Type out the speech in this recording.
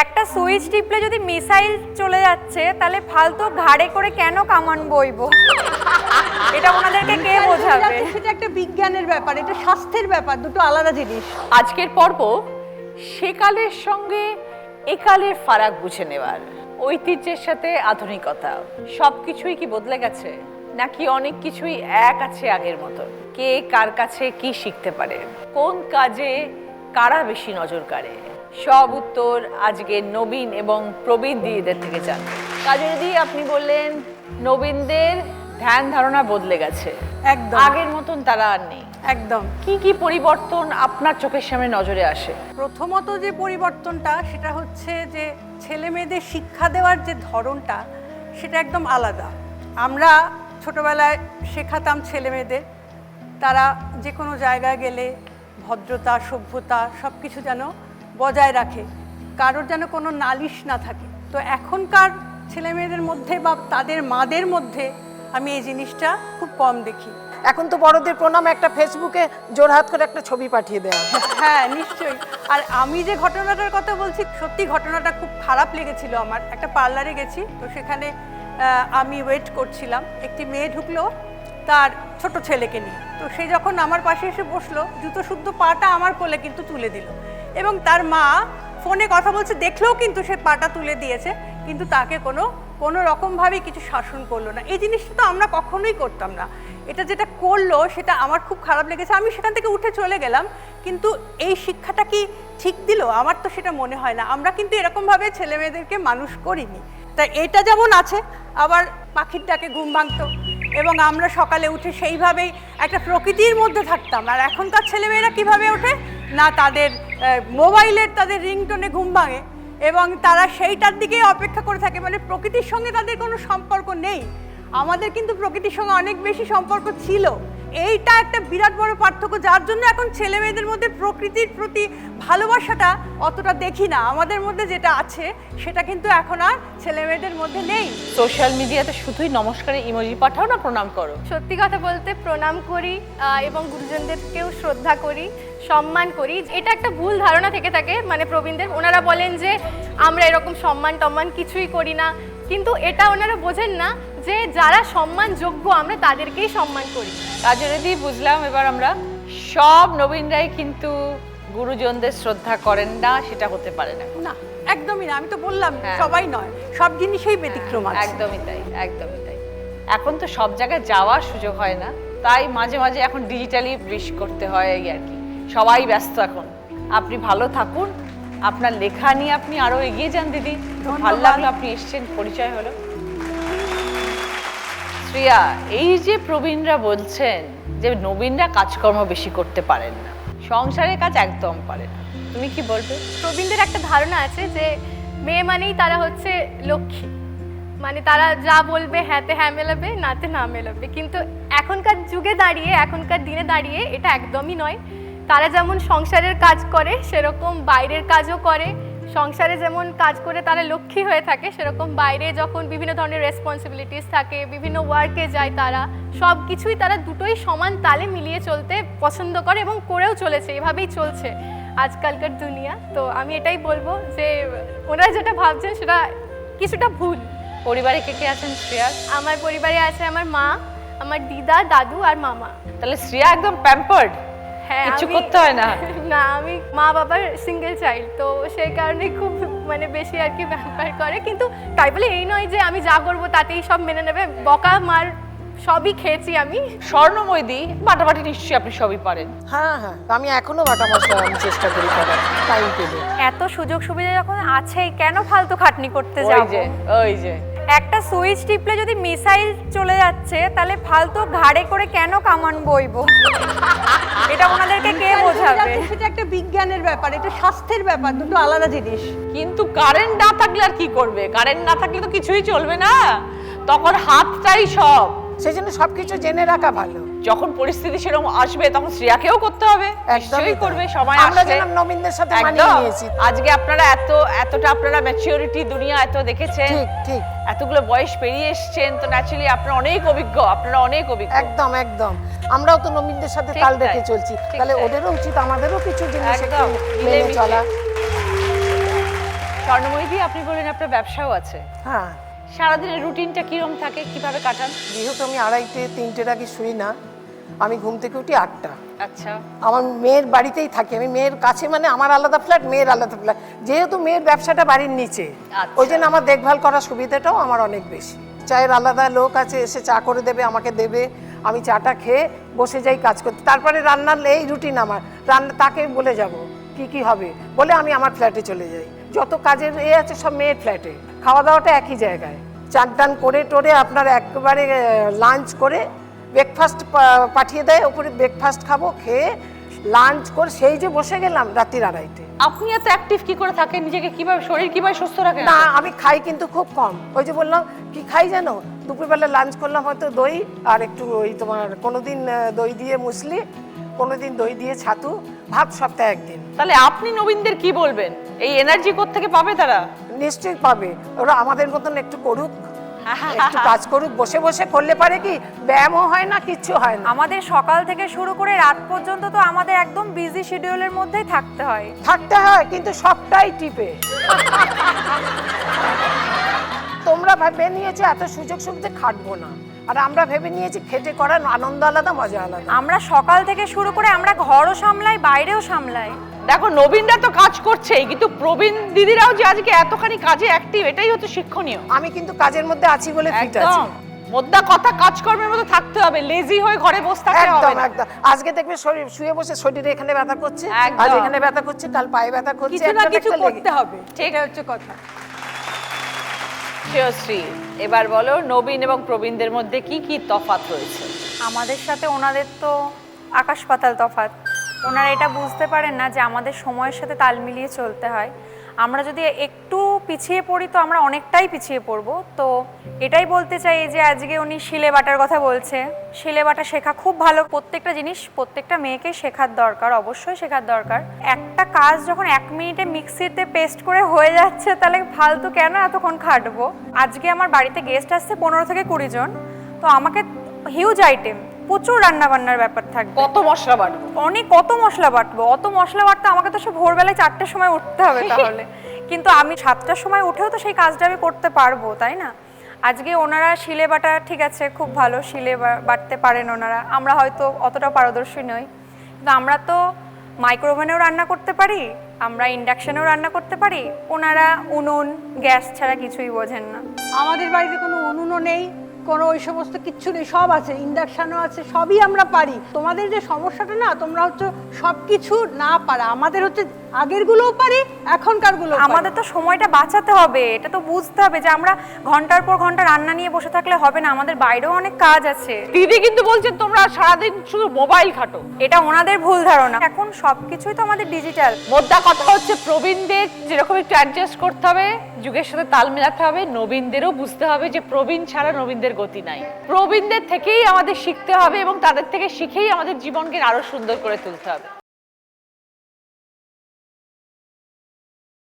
একটা সুইচ টিপলে যদি মিসাইল চলে যাচ্ছে তাহলে ফালতু ঘাড়ে করে কেন কামান বইবো? এটা ওনাদেরকে কে বোঝাবে? সেটা একটা বিজ্ঞানের ব্যাপার, এটা স্বাস্থ্যের ব্যাপার, দুটো আলাদা জিনিস। আজকের পর্ব সেকালের সঙ্গে একালের ফারাক বুঝে নেওয়ার, ঐতিহ্যের সাথে আধুনিকতা সবকিছুই কি বদলে গেছে নাকি অনেক কিছুই এক আছে আগের মতো? কে কার কাছে কি শিখতে পারে, কোন কাজে কারা বেশি নজর কাড়ে, সব উত্তর আজকে নবীন এবং প্রবীণ দিদিদের থেকে জানবো। কাজে যদি আপনি বললেন নবীনদের ধ্যান ধারণা বদলে গেছে, একদম আগের মতন তারা আর নেই, একদম। কি কি পরিবর্তন আপনার চোখের সামনে নজরে আসে? প্রথমত যে পরিবর্তনটা সেটা হচ্ছে যে ছেলে মেয়েদের শিক্ষা দেওয়ার যে ধরনটা সেটা একদম আলাদা। আমরা ছোটবেলায় শেখাতাম ছেলে মেয়েদের, তারা যে কোনো জায়গায় গেলে ভদ্রতা সভ্যতা সব কিছু যেন বজায় রাখে, কারোর যেন কোনো নালিশ না থাকে। তো এখনকার ছেলে মেয়েদের মধ্যে বা তাদের মাদের মধ্যে আমি এই জিনিসটা খুব কম দেখি। এখন তো বড়দের প্রণাম একটা ফেসবুকে জোরহাত করে একটা ছবি পাঠিয়ে দেওয়া। হ্যাঁ নিশ্চয়ই। আর আমি যে ঘটনাটার কথা বলছি, সত্যি ঘটনাটা খুব খারাপ লেগেছিল আমার। একটা পার্লারে গেছি, তো সেখানে আমি ওয়েট করছিলাম, একটি মেয়ে ঢুকলো তার ছোট ছেলেকে নিয়ে। তো সে যখন আমার পাশে এসে বসলো, জুতো শুদ্ধ পাটা আমার কোলে কিন্তু তুলে দিল, এবং তার মা ফোনে কথা বলছে, দেখলেও কিন্তু সে পাটা তুলে দিয়েছে, কিন্তু তাকে কোনো রকমভাবেই কিছু শাসন করলো না। এই জিনিসটা তো আমরা কখনোই করতাম না। এটা যেটা করলো সেটা আমার খুব খারাপ লেগেছে। আমি সেখান থেকে উঠে চলে গেলাম, কিন্তু এই শিক্ষাটা কি ঠিক দিল? আমার তো সেটা মনে হয় না। আমরা কিন্তু এরকমভাবে ছেলে মেয়েদেরকে মানুষ করিনি। তাই এটা যেমন আছে, আবার পাখির ডাকে ঘুম ভাঙতো, এবং আমরা সকালে উঠে সেইভাবেই একটা প্রকৃতির মধ্যে থাকতাম। আর এখনকার ছেলেমেয়েরা কীভাবে ওঠে না, তাদের মোবাইলের তাদের রিংটোনে ঘুম ভাঙে, এবং তারা সেইটার দিকেই অপেক্ষা করে থাকে, মানে প্রকৃতির সঙ্গে তাদের কোনো সম্পর্ক নেই। আমাদের কিন্তু প্রকৃতির সঙ্গে অনেক বেশি সম্পর্ক ছিল। এইটা একটা বিরাট বড় পার্থক্য, যার জন্য এখন ছেলে মেয়েদের মধ্যে প্রকৃতির প্রতি ভালোবাসাটা অতটা দেখি না। আমাদের মধ্যে যেটা আছে সেটা কিন্তু এখন আর ছেলে মেয়েদের মধ্যে নেই। সোশ্যাল মিডিয়াতে শুধুই নমস্কারে ইমোজি পাঠাও না প্রণাম করো? সত্যি কথা বলতে প্রণাম করি এবং গুরুজনদেরকেও শ্রদ্ধা করি, সম্মান করি। এটা একটা ভুল ধারণা থেকে থাকে মানে প্রবীণদের। ওনারা বলেন যে আমরা এরকম সম্মান টম্মান কিছুই করি না, কিন্তু এটা ওনারা বোঝেন না যে যারা সম্মানযোগ্য আমরা তাদেরকেই সম্মান করি। কাজে যদি বুঝলাম এবার আমরা সব নবীনরাই কিন্তু গুরুজনদের শ্রদ্ধা করেন না, সেটা হতে পারে না। না, একদমই না। আমি তো বললাম সবাই নয়, সব জিনিসেই ব্যতিক্রম আছে। একদমই তাই, একদমই তাই। এখন তো সব জায়গায় যাওয়ার সুযোগ হয় না, তাই মাঝে মাঝে এখন ডিজিটালি উইশ করতে হয় এই আর কি। সবাই ব্যস্ত এখন। আপনি ভালো থাকুন, আপনার লেখা নিয়ে আপনি আরো এগিয়ে যান দিদি। ভালো লাগলো আপনি এসেছেন, পরিচয় হলো। শ্রেয়া, এই যে প্রবীণরা বলছেন যে নবীনরা কাজকর্ম বেশি করতে পারেন না, সংসারের কাজ একদম পারে না, তুমি কি বলবে? প্রবীণদের একটা ধারণা আছে যে মেয়ে মানেই তারা হচ্ছে লক্ষ্মী, মানে তারা যা বলবে হ্যাঁতে হ্যাঁ মেলাবে, নাতে না মেলাবে। কিন্তু এখনকার যুগে দাঁড়িয়ে, এখনকার দিনে দাঁড়িয়ে এটা একদমই নয়। তারা যেমন সংসারের কাজ করে সেরকম বাইরের কাজও করে। সংসারে যেমন কাজ করে তারা লক্ষ্মী হয়ে থাকে, সেরকম বাইরে যখন বিভিন্ন ধরনের রেসপন্সিবিলিটিস থাকে, বিভিন্ন ওয়ার্কে যায়, তারা সব কিছুই তারা দুটোই সমান তালে মিলিয়ে চলতে পছন্দ করে এবং করেও চলেছে। এভাবেই চলছে আজকালকার দুনিয়া। তো আমি এটাই বলবো যে ওনারা যেটা ভাবছেন সেটা কিছুটা ভুল। পরিবারে কে কে আছেন শ্রেয়া? আমার পরিবারে আছে আমার মা, আমার দিদা, দাদু আর মামা। তাহলে শ্রেয়া একদম প্যাম্পার্ড, হ্যাঁ, কিছু করতে হয় না। না, আমি মা বাবার সিঙ্গেল চাইল্ড, তো সেই কারণে খুব মানে বেশি আর কি ব্যাপার করে। কিন্তু তাই বলে এই নয় যে আমি যা করবো তাতেই সব মেনে নেবে। বকা মার সবই খেয়েছি আমি। স্বর্ণময়দি, বাটাবাটি নিশ্চয়ই আপনি সবই পারেন। হ্যাঁ হ্যাঁ, আমি এখনো বাটা মশলা আমি চেষ্টা করি করার, টাইম পেলে। এত সুযোগ সুবিধা যখন আছেই কেন ফালতু খাটনি করতে ওই যাব? যে ওই যে একটা সুইচ টিপলে যদি মিসাইল চলে যাচ্ছে তাহলে ফালতু ঘাড়ে করে কেন কামান বইবো? এটা ওনাদেরকে কে বোঝাবে? সেটা একটা বিজ্ঞানের ব্যাপার, এটা স্বাস্থ্যের ব্যাপার, দুটো আলাদা জিনিস। কিন্তু কারেন্ট না থাকলে আর কি করবে? কারেন্ট না থাকলে তো কিছুই চলবে না, তখন হাতটাই সব। সেই জন্য সবকিছু জেনে রাখা ভালো। যখন পরিস্থিতি সেরকম আসবে তখন শ্রেয়াকেও করতে হবে, নিশ্চয়ই করবে সময় আমরা আসলে। যেন নবীনদের সাথে মানিয়ে নিয়েছি। আজকে আপনারা এতটা আপনারা ম্যাচিউরিটি দুনিয়া এত দেখেছেন, ঠিক ঠিক, এতগুলো বয়স পেরিয়ে এসেছেন, তো ন্যাচারালি আপনারা অনেক অভিজ্ঞ, আপনারা অনেক অভিজ্ঞ। একদম একদম। আমরাও তো নবীনদের সাথে ঠিক তাল তাই, রেখে চলছি, ঠিক তাহলে তাই। ওদেরও উচিত আমাদেরও কিছু জিনিস একদম, মেনে মিলেমিশে। চলা। স্বর্ণময়ী, আপনি বললেন আপনার ব্যবসাও আছে, হ্যাঁ, সারাদিনের রুটিনটা কিরম থাকে, কিভাবে কাটান? যেহেতু আমি 2:30-3টের আগে শুই না, আমি ঘুম থেকে উঠি 8টা। আচ্ছা, আমার মেয়ের বাড়িতেই থাকি, আমি মেয়ের কাছে, মানে আমার আলাদা ফ্ল্যাট, মেয়ের আলাদা ফ্ল্যাট, যেহেতু মেয়ের ব্যবসাটা বাড়ির নিচে, আচ্ছা। ওই জন্য আমার দেখভাল করার সুবিধাটাও আমার অনেক বেশি। চায়ের আলাদা লোক আছে, এসে চা করে দেবে, আমাকে দেবে, আমি চাটা খেয়ে বসে যাই কাজ করতে। তারপরে রান্নার এই রুটিন আমার, রান্না তাকে বলে যাব কি কি হবে, বলে আমি আমার ফ্ল্যাটে চলে যাই। যত কাজের আছে সব মেয়ের ফ্ল্যাটে, খাওয়া দাওয়াটা একই জায়গায়, চান টান করে টোরে আপনার একেবারে লাঞ্চ করে ব্রেকফাস্ট পাঠিয়ে দেয়, ওপরে ব্রেকফাস্ট খাবো, খেয়ে লাঞ্চ করে সেই যে বসে গেলাম রাত্রির 2:30। আপনি এত অ্যাক্টিভ কি করে থাকেন, নিজেকে কিভাবে, শরীর কিভাবে সুস্থ রাখেন? না, আমি খাই কিন্তু খুব কম। ওই যে বললাম কি খাই জানো, দুপুরবেলা লাঞ্চ করলাম হয়তো দই আর একটু ওই তোমার কোনোদিন দই দিয়ে মুসলি, কোনোদিন দই দিয়ে ছাতু, ভাত সপ্তাহে একদিন। তাহলে আপনি নবীনদের কি বলবেন, এই এনার্জি কোত্থেকে পাবে তারা? নিশ্চয়ই পাবে, ওরা আমাদের মতন একটু করুক, একটু কাজ করুক, বসে বসে করলে পারে কি ব্যায়ামও হয় না, কিচ্ছু হয় না। আমাদের সকাল থেকে শুরু করে রাত পর্যন্ত তো আমাদের একদম বিজি শিডিউলের মধ্যেই থাকতে হয়। থাকতে হয়, কিন্তু সবটাই টিপে। তোমরা ভেবে নিয়েছো এত সুযোগ সুবিধা খাটবো না, আর আমরা ভেবে নিয়েছি খেটে করার আনন্দ আলাদা, মজা আলাদা। আমরা সকাল থেকে শুরু করে আমরা ঘরও সামলাই, বাইরেও সামলাই। দেখো, নবীনরা তো কাজ করছেই, কিন্তু প্রবীণ দিদিরাও যে আজকে এতখানি কাজে অ্যাক্টিভ, এটাই হচ্ছে শিক্ষণীয়। আমি কিন্তু কাজের মধ্যে আছি বলে ফিট আছি। একদম মোদ্দা কথা, কাজকর্মের মধ্যে থাকতে হবে, লেজি হয়ে ঘরে বসে থাকতে হবে একদম না। একদম। আজকে দেখবে শরীর শুয়ে বসে শরীরে এখানে ব্যথা করছে, একদম। আজ এখানে ব্যথা করছে, কাল পায়ে ব্যথা করছে, কিছু না একটা কিছু একটা লেগে। করতে হবে, ঠিক। এটা হচ্ছে কথা। শ্রেয়শ্রী, এবার বলো নবীন এবং প্রবীণদের মধ্যে কি কি তফাৎ রয়েছে? আমাদের সাথে ওনাদের তো আকাশ পাতাল তফাৎ। ওনারা এটা বুঝতে পারেন না যে আমাদের সময়ের সাথে তাল মিলিয়ে চলতে হয়। আমরা যদি একটু পিছিয়ে পড়ি তো আমরা অনেকটাই পিছিয়ে পড়বো। তো এটাই বলতে চাই যে আজকে উনি শিলে বাটার কথা বলছে, শিলে বাটা শেখা খুব ভালো। প্রত্যেকটা জিনিস প্রত্যেকটা মেয়েকে শেখার দরকার, অবশ্যই শেখার দরকার। একটা কাজ যখন 1 মিনিটে মিক্সিতে পেস্ট করে হয়ে যাচ্ছে, তাহলে ফালতু কেন এতক্ষণ খাটবো? আজকে আমার বাড়িতে গেস্ট আসছে 15 থেকে 20 জন, তো আমাকে হিউজ আইটেম, প্রচুর রান্না বান্নার ব্যাপার থাকবে। কত মশলা বাটবো, কত মশলা বাটবো, অত মশলা বাটতে আমাকে তো সে ভোরবেলায় 4টার সময় উঠতে হবে তাহলে। কিন্তু আমি 7টার সময় উঠেও তো সেই কাজটা আমি করতে পারবো, তাই না? আজকে ওনারা শিলে বাটা, ঠিক আছে, খুব ভালো শিলে বাটতে পারেন ওনারা, আমরা হয়তো অতটা পারদর্শী নই, কিন্তু আমরা তো মাইক্রোওভেনেও রান্না করতে পারি, আমরা ইন্ডাকশনেও রান্না করতে পারি। ওনারা উনুন গ্যাস ছাড়া কিছুই বোঝেন না। আমাদের বাড়িতে কোনো উনুনও নেই, কোনো ওই সমস্ত কিচ্ছু নেই, সব আছে, ইন্ডাকশনও আছে, সবই আমরা পারি। তোমাদের যে সমস্যাটা না, তোমরা হচ্ছে সব কিছু না পারা, আমাদের হচ্ছে আগেরগুলোও পারি, এখনকারগুলো। আমাদের তো সময়টা বাঁচাতে হবে, এটা তো বুঝতে হবে যে আমরা ঘন্টার পর ঘন্টা রান্না নিয়ে বসে থাকলে হবে না, আমাদের বাইরেও অনেক কাজ আছে। দিদি কিন্তু বলছেন তোমরা সারাদিন শুধু মোবাইল ঘাটো। এটা ওনাদের ভুল ধারণা, এখন সবকিছুই তো আমাদের ডিজিটাল। মোদ্দা কথা হচ্ছে প্রবীণদের যেরকম একটু অ্যাডজাস্ট করতে হবে, যুগের সাথে তাল মেলাতে হবে, নবীনদেরও বুঝতে হবে যে প্রবীণ ছাড়া নবীনদের গতি নাই। প্রবীণদের থেকেই আমাদের শিখতে হবে এবং তাদের থেকে শিখেই আমাদের জীবনকে আরো সুন্দর করে তুলতে হবে।